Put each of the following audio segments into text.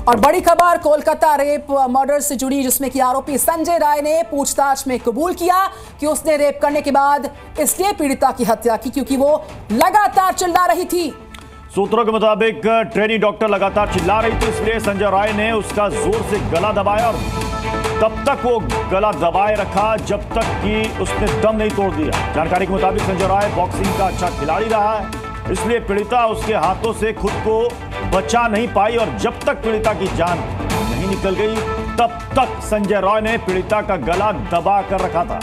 और बड़ी खबर कोलकाता रेप मर्डर से जुड़ी, जिसमें कि आरोपी संजय राय ने पूछताछ में कबूल किया कि उसने रेप करने के बाद इसलिए पीड़िता की हत्या की क्योंकि वो लगातार चिल्ला रही थी। सूत्रों के मुताबिक ट्रेनी डॉक्टर लगातार चिल्ला रही थी, इसलिए संजय राय ने उसका जोर से गला दबाया और तब तक वो गला दबाए रखा जब तक कि उसने दम नहीं तोड़ दिया। जानकारी के मुताबिक संजय राय बॉक्सिंग का अच्छा खिलाड़ी रहा है, इसलिए पीड़िता उसके हाथों से खुद को बचा नहीं पाई और जब तक पीड़िता की जान नहीं निकल गई तब तक संजय राय ने पीड़िता का गला दबा कर रखा था।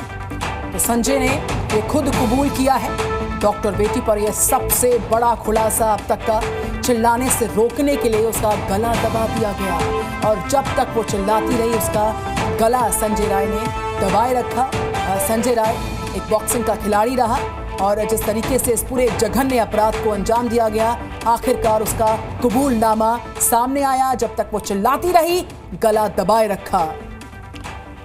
तो संजय ने ये खुद कबूल किया है। डॉक्टर बेटी पर यह सबसे बड़ा खुलासा अब तक का। चिल्लाने से रोकने के लिए उसका गला दबा दिया गया और जब तक वो चिल्लाती रही उसका गला संजय राय ने दबाए रखा। संजय राय एक बॉक्सिंग का खिलाड़ी रहा और जिस तरीके से इस पूरे जघन्य अपराध को अंजाम दिया गया, आखिरकार उसका कबूलनामा सामने आया। जब तक वो चिल्लाती रही, गला दबाए रखा।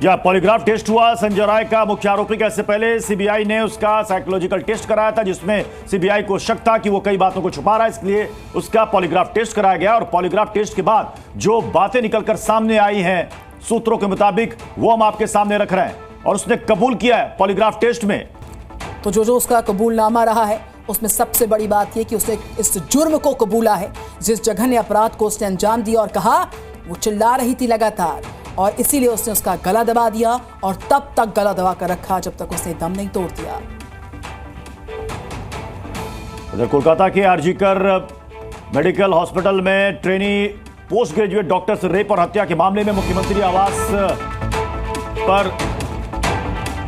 यह पॉलीग्राफ टेस्ट हुआ संजय राय का, मुख्य आरोपी का। इससे पहले सीबीआई ने उसका साइकोलॉजिकल टेस्ट कराया था, जिसमें सीबीआई को शक था कि वो कई बातों को छुपा रहा है, इसलिए उसका पॉलीग्राफ टेस्ट कराया गया। और पॉलीग्राफ टेस्ट के बाद जो बातें निकलकर सामने आई हैं सूत्रों के मुताबिक, वो हम आपके सामने रख रहे हैं और उसने कबूल किया है पॉलीग्राफ टेस्ट में। तो जो उसका कबूलनामा रहा है उसमें सबसे बड़ी बात यह कि उसने इस जुर्म को कबूला है, जिस जघन्य अपराध को उसने अंजाम दिया। और कहा वो चिल्ला रही थी लगातार और इसीलिए उसने उसका गला दबा दिया और तब तक गला दबा कर रखा जब तक उसने दम नहीं तोड़ दिया। उधर कोलकाता के आरजीकर मेडिकल हॉस्पिटल में ट्रेनी पोस्ट ग्रेजुएट डॉक्टर से रेप और हत्या के मामले में मुख्यमंत्री आवास पर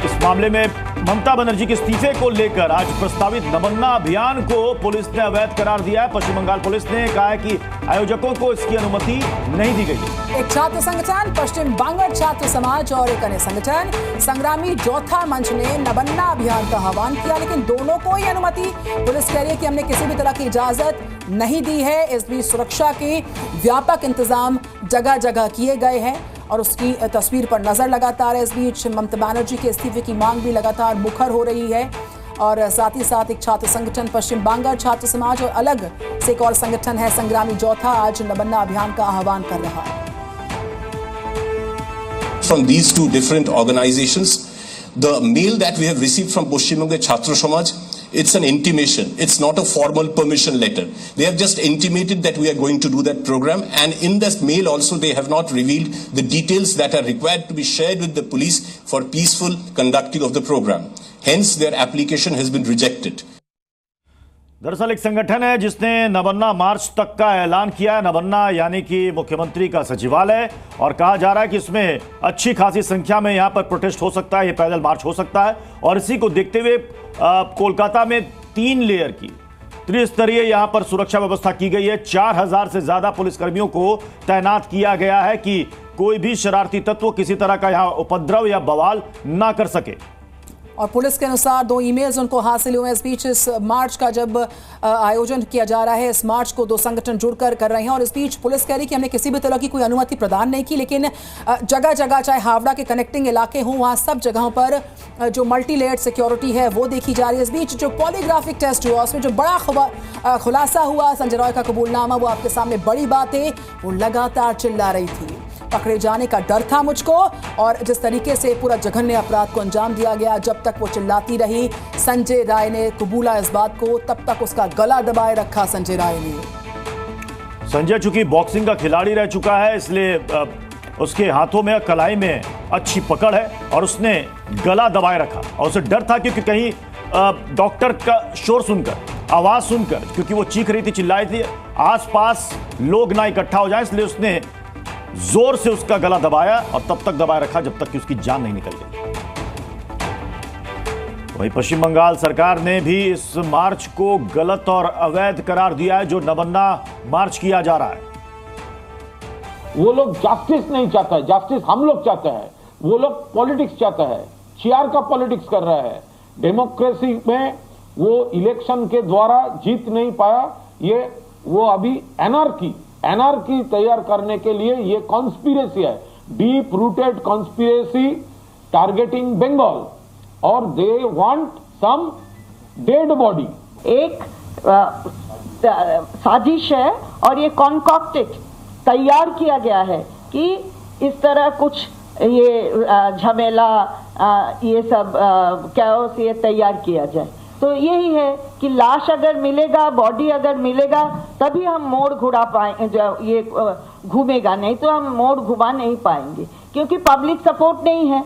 इस मामले में ममता बनर्जी के इस्तीफे को लेकर आज प्रस्तावित नमन्ना अभियान को पुलिस ने अवैध करार दिया है। पश्चिम बंगाल पुलिस ने कहा है कि आयोजकों को इसकी अनुमति नहीं दी गई। एक छात्र संगठन पश्चिम बंगाल छात्र समाज और एक अन्य संगठन संग्रामी जोथा मंच ने नमन्ना अभियान का आह्वान किया, लेकिन दोनों को ही अनुमति पुलिस कह रही है कि हमने किसी भी तरह की इजाजत नहीं दी है। इस बीच सुरक्षा के व्यापक इंतजाम जगह जगह किए गए हैं और उसकी तस्वीर पर नजर लगातार है। इस बीच ममता बनर्जी के इस्तीफे की मांग भी लगातार मुखर हो रही है और साथ ही साथ एक छात्र संगठन पश्चिम बंगाल छात्र समाज और अलग से एक और संगठन है संग्रामी जोथा आज नमन्ना अभियान का आह्वान कर रहा है। From these two different organizations, the mail that we have received from Paschim Banga Chhatra Samaj, it's an intimation. It's not a formal permission letter. They have just intimated that we are going to do that program, and in this mail also they have not revealed the details that are required to be shared with the police for peaceful conducting of the program. Hence their application has been rejected. दरअसल एक संगठन है जिसने नमन्ना मार्च तक का ऐलान किया है। नमन्ना यानी कि मुख्यमंत्री का सचिवालय, और कहा जा रहा है कि इसमें अच्छी खासी संख्या में यहां पर प्रोटेस्ट हो सकता है, ये पैदल मार्च हो सकता है। और इसी को देखते हुए कोलकाता में 3 लेयर की त्रिस्तरीय यहां पर सुरक्षा व्यवस्था की गई है। 4000 से ज्यादा पुलिसकर्मियों को तैनात किया गया है कि कोई भी शरारती तत्व किसी तरह का यहां उपद्रव या बवाल ना कर सके। और पुलिस के अनुसार 2 ईमेल्स उनको हासिल हुए। इस बीच इस मार्च का जब आयोजन किया जा रहा है, इस मार्च को 2 संगठन जुड़कर कर रहे हैं और इस बीच पुलिस कह रही कि हमने किसी भी तरह की कोई अनुमति प्रदान नहीं की, लेकिन जगह जगह चाहे हावड़ा के कनेक्टिंग इलाके हों, वहाँ सब जगहों पर जो मल्टी लेयर्ड सिक्योरिटी है वो देखी जा रही है। इस बीच जो पॉलीग्राफिक टेस्ट हुआ उसमें जो बड़ा खुलासा हुआ, संजय राय का कबूलनामा, वो आपके सामने बड़ी बात है। वो लगातार चिल्ला रही थी, पकड़े जाने का डर था मुझको, और जिस तरीके से पूरा जघन्य अपराध को अंजाम दिया गया, जब तक वो चिल्लाती रही, संजय राय ने कबूला इस बात को, तब तक उसका गला दबाए रखा संजय राय ने। संजय चूंकि बॉक्सिंग का खिलाड़ी रह चुका है, इसलिए उसके हाथों में कलाई में अच्छी पकड़ है और उसने गला दबाए रखा और उसे डर था क्योंकि कहीं डॉक्टर का शोर सुनकर, आवाज सुनकर, क्योंकि वो चीख रही थी, चिल्लाई थी, आसपास लोग ना इकट्ठा हो जाए, इसलिए उसने जोर से उसका गला दबाया और तब तक दबाए रखा जब तक कि उसकी जान नहीं निकल गई। वहीं पश्चिम बंगाल सरकार ने भी इस मार्च को गलत और अवैध करार दिया है, जो नमन्ना मार्च किया जा रहा है। वो लोग जस्टिस नहीं चाहता है, जस्टिस हम लोग चाहते हैं। वो लोग पॉलिटिक्स चाहता है, चेयर का पॉलिटिक्स कर रहा है। डेमोक्रेसी में वो इलेक्शन के द्वारा जीत नहीं पाया, ये वो अभी एनार्की तैयार करने के लिए ये कॉन्स्पिरेसी है, deep rooted conspiracy targeting Bengal, और they want some dead body. एक साजिश है और ये कॉन्कॉक्टेड तैयार किया गया है कि इस तरह कुछ ये झमेला ये सब कैओस ये तैयार किया जाए। तो यही है कि लाश अगर मिलेगा, बॉडी अगर मिलेगा, तभी हम मोड़ घुरा पाएंगे, ये घूमेगा, नहीं तो हम मोड़ घुमा नहीं पाएंगे क्योंकि पब्लिक सपोर्ट नहीं है।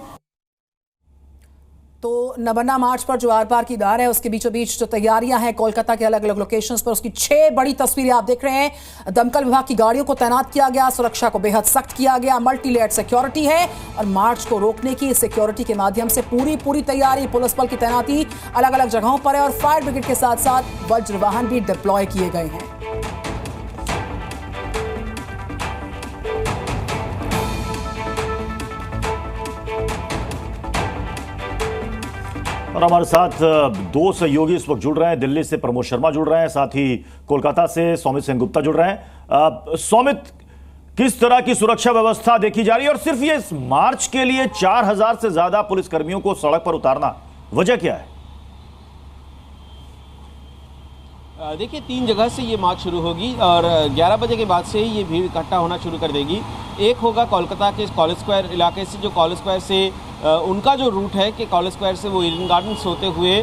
तो नबन्ना मार्च पर जो आर पार की धार है उसके बीचों बीच जो तैयारियां हैं कोलकाता के अलग अलग लोकेशंस पर, उसकी 6 बड़ी तस्वीरें आप देख रहे हैं। दमकल विभाग की गाड़ियों को तैनात किया गया, सुरक्षा को बेहद सख्त किया गया, मल्टी लेयर्ड सिक्योरिटी है और मार्च को रोकने की सिक्योरिटी के माध्यम से पूरी तैयारी। पुलिस बल की तैनाती अलग अलग जगहों पर है और फायर ब्रिगेड के साथ साथ वज्र वाहन भी डिप्लॉय किए गए हैं। और हमारे साथ 2 सहयोगी इस वक्त जुड़ रहे हैं। दिल्ली से प्रमोद शर्मा जुड़ रहे हैं, साथ ही कोलकाता से सौमित सेन गुप्ता जुड़ रहे हैं। सौमित, किस तरह की सुरक्षा व्यवस्था देखी जा रही है और सिर्फ ये इस मार्च के लिए 4000 से ज्यादा पुलिसकर्मियों को सड़क पर उतारना, वजह क्या है? देखिए 3 जगह से ये मार्च शुरू होगी और 11 बजे के बाद से ही ये भीड़ इकट्ठा होना शुरू कर देगी। एक होगा कोलकाता के कॉलेज स्क्वायर इलाके से, जो कॉलेज स्क्वायर से उनका जो रूट है कि कॉलेज स्क्वायर से वो ईडन गार्डन्स होते हुए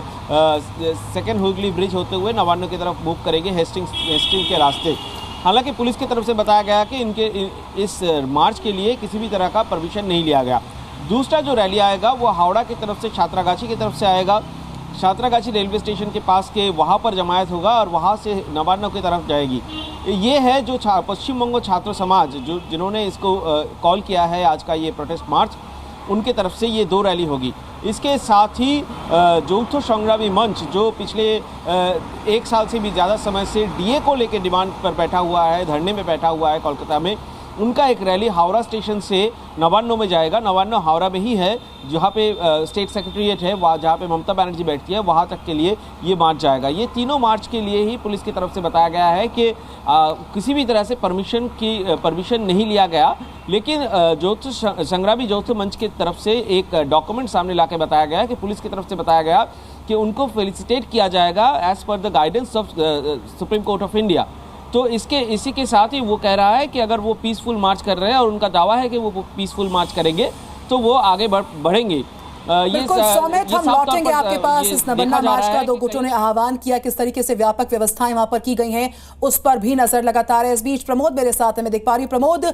सेकेंड हुगली ब्रिज होते हुए नवान्नो की तरफ मूव करेंगे हेस्टिंग्स के रास्ते। हालांकि पुलिस की तरफ से बताया गया कि इनके इस मार्च के लिए किसी भी तरह का परमिशन नहीं लिया गया। दूसरा जो रैली आएगा वो हावड़ा की तरफ से छात्रागाछी की तरफ से आएगा। छात्रागाछी रेलवे स्टेशन के पास के वहाँ पर जमायत होगा और वहाँ से नवान्नो की तरफ जाएगी। ये है जो पश्चिम बंग छात्र समाज जो जिन्होंने इसको कॉल किया है आज का ये प्रोटेस्ट मार्च, उनके तरफ से ये 2 रैली होगी। इसके साथ ही जौथ संग्रामी मंच जो पिछले 1 साल से भी ज़्यादा समय से डीए को लेकर डिमांड पर बैठा हुआ है, धरने में बैठा हुआ है कोलकाता में, उनका एक रैली हावड़ा स्टेशन से नवान्नो में जाएगा। नवान्नो हावड़ा में ही है जहाँ पे स्टेट सेक्रेटरीट है, वहाँ जहाँ पे ममता बनर्जी बैठती है, वहाँ तक के लिए ये मार्च जाएगा। ये तीनों मार्च के लिए ही पुलिस की तरफ से बताया गया है कि किसी भी तरह से परमिशन नहीं लिया गया। लेकिन जौथ संग्रामी जौथ मंच की तरफ से एक डॉक्यूमेंट सामने ला के बताया गया कि पुलिस की तरफ से बताया गया कि उनको फेलिसिटेट किया जाएगा as per the guidance of supreme court of India. तो इसी के साथ ही वो कह रहा है कि अगर वो पीसफुल मार्च कर रहे हैं और उनका दावा है कि वो पीसफुल मार्च करेंगे तो वो आगे बढ़ेंगे। बिल्कुल सौमित, हम लौटेंगे आपके पास। इस नबन्ना मार्च का 2 गुटों ने आह्वान किया, किस तरीके से व्यापक व्यवस्थाएं वहां पर की गई हैं उस पर भी नजर लगातार है। इस बीच प्रमोद मेरे साथ है, मैं देख पा रही हूं। प्रमोद,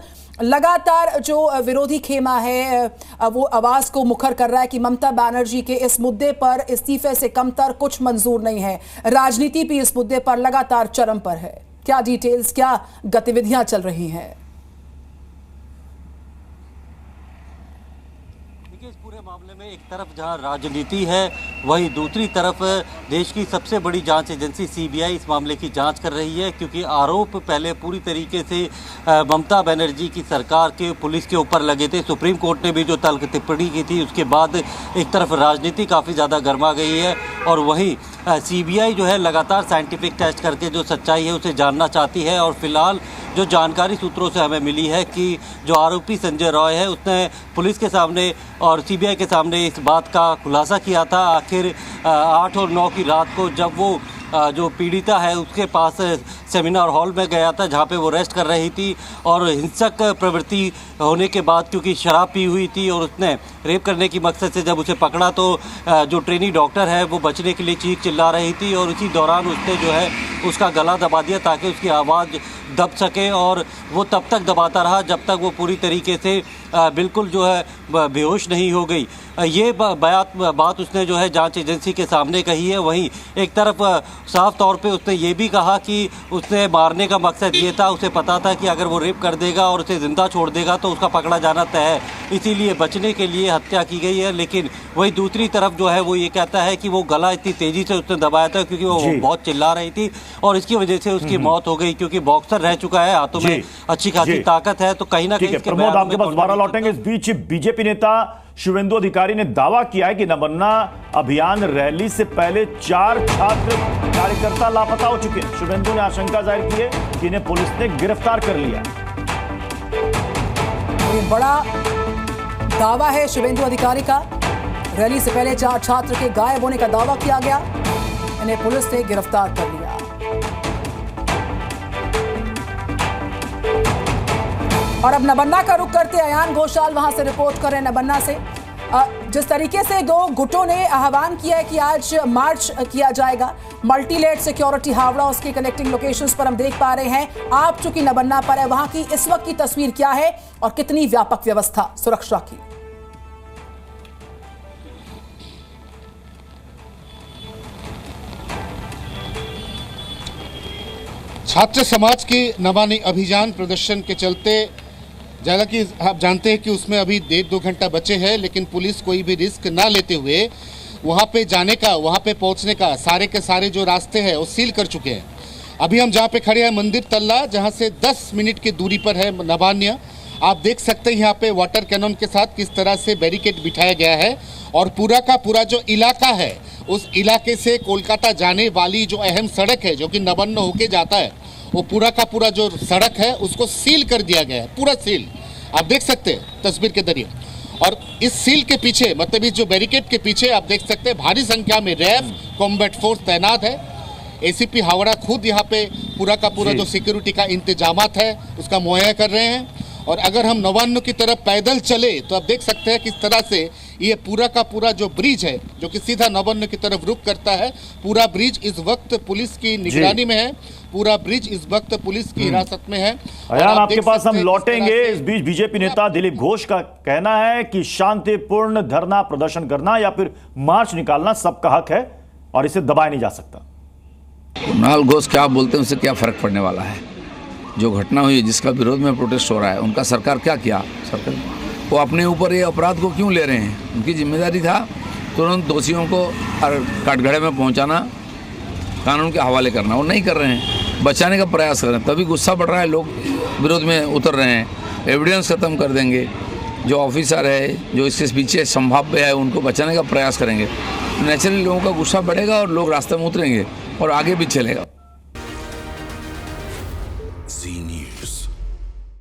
लगातार जो विरोधी खेमा है वो आवाज को मुखर कर रहा है कि ममता बनर्जी के इस मुद्दे पर इस्तीफे से कमतर कुछ मंजूर नहीं है। राजनीति भी इस मुद्दे पर लगातार चरम पर है। क्या डिटेल्स, क्या गतिविधियां चल रही हैं? देखिए, इस पूरे मामले में एक तरफ जहां राजनीति है, वहीं दूसरी तरफ देश की सबसे बड़ी जांच एजेंसी सीबीआई इस मामले की जांच कर रही है, क्योंकि आरोप पहले पूरी तरीके से ममता बनर्जी की सरकार के पुलिस के ऊपर लगे थे। सुप्रीम कोर्ट ने भी जो तल्ख टिप्पणी की थी, उसके बाद एक तरफ राजनीति काफ़ी ज़्यादा गर्मा गई है और वहीं सीबीआई जो है लगातार साइंटिफिक टेस्ट करके जो सच्चाई है उसे जानना चाहती है। और फिलहाल जो जानकारी सूत्रों से हमें मिली है कि जो आरोपी संजय रॉय है उसने पुलिस के सामने और सीबीआई के सामने इस बात का खुलासा किया था आखिर 8 और 9 की रात को, जब वो जो पीड़िता है उसके पास सेमिनार हॉल में गया था जहाँ पे वो रेस्ट कर रही थी और हिंसक प्रवृत्ति होने के बाद क्योंकि शराब पी हुई थी और उसने रेप करने की मकसद से जब उसे पकड़ा तो जो ट्रेनी डॉक्टर है वो बचने के लिए चीख चिल्ला रही थी और इसी दौरान उसने जो है उसका गला दबा दिया ताकि उसकी आवाज़ दब सके और वो तब तक दबाता रहा जब तक वो पूरी तरीके से बिल्कुल जो है बेहोश नहीं हो गई। ये बात उसने जो है जांच एजेंसी के सामने कही है। वहीं एक तरफ साफ तौर पे उसने ये भी कहा कि उसने मारने का मकसद ये था, उसे पता था कि अगर वो रेप कर देगा और उसे ज़िंदा छोड़ देगा तो उसका पकड़ा जाना तय है, इसीलिए बचने के लिए हत्या की गई है। लेकिन वही दूसरी तरफ जो है वो ये कहता है कि वो गला इतनी तेज़ी से उसने दबाया था क्योंकि वो बहुत चिल्ला रही थी और इसकी वजह से उसकी मौत हो गई, क्योंकि बॉक्सर रह चुका है, हाथों में अच्छी खासी ताकत है। तो कहीं ना कहीं प्रमोद आपके पास दोबारा लौटेंगे। इस बीच बीजेपी नेता शुवेंदु अधिकारी ने दावा किया है कि नबन्ना अभियान रैली से पहले 4 छात्र कार्यकर्ता लापता हो चुके हैं। शुवेंदु ने आशंका जाहिर की है कि इन्हें पुलिस ने गिरफ्तार कर लिया। ये बड़ा दावा है शुवेंदु अधिकारी का। रैली से पहले 4 छात्र के गायब होने का दावा किया गया, इन्हें पुलिस ने गिरफ्तार कर लिया। और अब नबन्ना का रुख करते अयान घोषाल वहां से रिपोर्ट कर रहे हैं नबन्ना से। जिस तरीके से दो गुटों ने आह्वान किया है कि आज मार्च किया जाएगा, मल्टी लेड सिक्योरिटी हावड़ा उसके कनेक्टिंग लोकेशंस पर हम देख पा रहे हैं। आप चूंकि नबन्ना पर है, वहां की इस वक्त की तस्वीर क्या है और कितनी व्यापक व्यवस्था सुरक्षा की? छात्र समाज के नवानी अभियान प्रदर्शन के चलते, जैसा कि आप जानते हैं कि उसमें अभी 1.5-2 घंटा बचे हैं, लेकिन पुलिस कोई भी रिस्क ना लेते हुए वहाँ पे जाने का, वहाँ पे पहुँचने का सारे के सारे जो रास्ते हैं वो सील कर चुके हैं। अभी हम जहाँ पे खड़े हैं मंदिर तल्ला, जहाँ से 10 मिनट की दूरी पर है नवान्य। आप देख सकते हैं यहाँ पे वाटर कैनन के साथ किस तरह से बैरिकेड बिठाया गया है और पूरा का पूरा जो इलाका है, उस इलाके से कोलकाता जाने वाली जो अहम सड़क है जो कि नवान्न होके जाता है, वो पूरा का पूरा जो सड़क है उसको सील कर दिया गया है, पूरा सील। आप देख सकते हैं तस्वीर के जरिए। और इस सील के पीछे, मतलब इस जो बैरिकेड के पीछे आप देख सकते हैं भारी संख्या में रैफ कॉम्बैट फोर्स तैनात है। एसीपी हावड़ा खुद यहाँ पे पूरा का पूरा जो सिक्योरिटी का इंतजामात है उसका मुहैया कर रहे हैं। और अगर हम नवान्न की तरफ पैदल चले तो आप देख सकते हैं किस तरह से ये पूरा का पूरा जो ब्रिज है जो कि सीधा नवान्न की तरफ रुख करता है, पूरा ब्रिज इस वक्त पुलिस की निगरानी में है, पूरा ब्रिज इस वक्त पुलिस की हिरासत में है। अयान, आपके पास हम लौटेंगे। इस बीच बीजेपी नेता दिलीप घोष का कहना है कि शांतिपूर्ण धरना प्रदर्शन करना या फिर मार्च निकालना सबका हक है और इसे दबाया नहीं जा सकता। कुणाल घोष क्या बोलते हैं उससे क्या फर्क पड़ने वाला है? जो घटना हुई है, जिसका विरोध में प्रोटेस्ट हो रहा है, उनका सरकार क्या किया? सरकार वो अपने ऊपर ये अपराध को क्यों ले रहे हैं? उनकी जिम्मेदारी था तुरंत दोषियों को कटघरे में पहुंचाना, कानून के हवाले करना। वो नहीं कर रहे हैं, बचाने का प्रयास कर रहे हैं, तभी गुस्सा बढ़ रहा है, लोग विरोध में उतर रहे हैं। एविडेंस खत्म कर देंगे, जो ऑफिसर है जो इसके पीछे संभाव्य है उनको बचाने का प्रयास करेंगे। नेचुरली लोगों का गुस्सा बढ़ेगा और लोग रास्ते में उतरेंगे और आगे भी चलेगा।